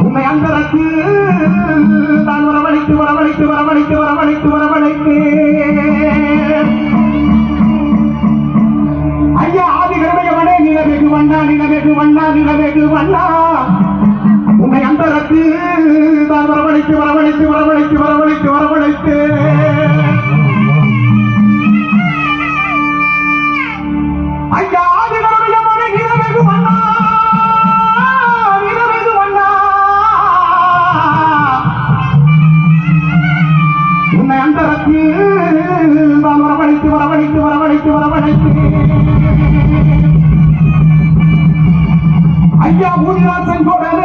உன்னை அந்தரத்து தான் வரவழைத்து வரவழைத்து வரவழைத்து வரவழைத்து வரவழைத்து ஐயா ஆதிகிழமையவனே நிலவெகு வண்ணா நிலவெகு வண்ணா நிலவெகு வண்ணா உன்னை அந்தரத்து தான் வரவழைத்து வரவழைத்து வரவழைத்து வரவழைத்து வரவழைத்து ஐயா ஆதிகிழமையவனே நிலவெகு வண்ணா நிலவெகு வண்ணா உன்னை அந்தரத்து தான் வரவழைத்து வரவழைத்து வரவழைத்து வரவழைத்து ஐயா ஊதிராசன் கோடனே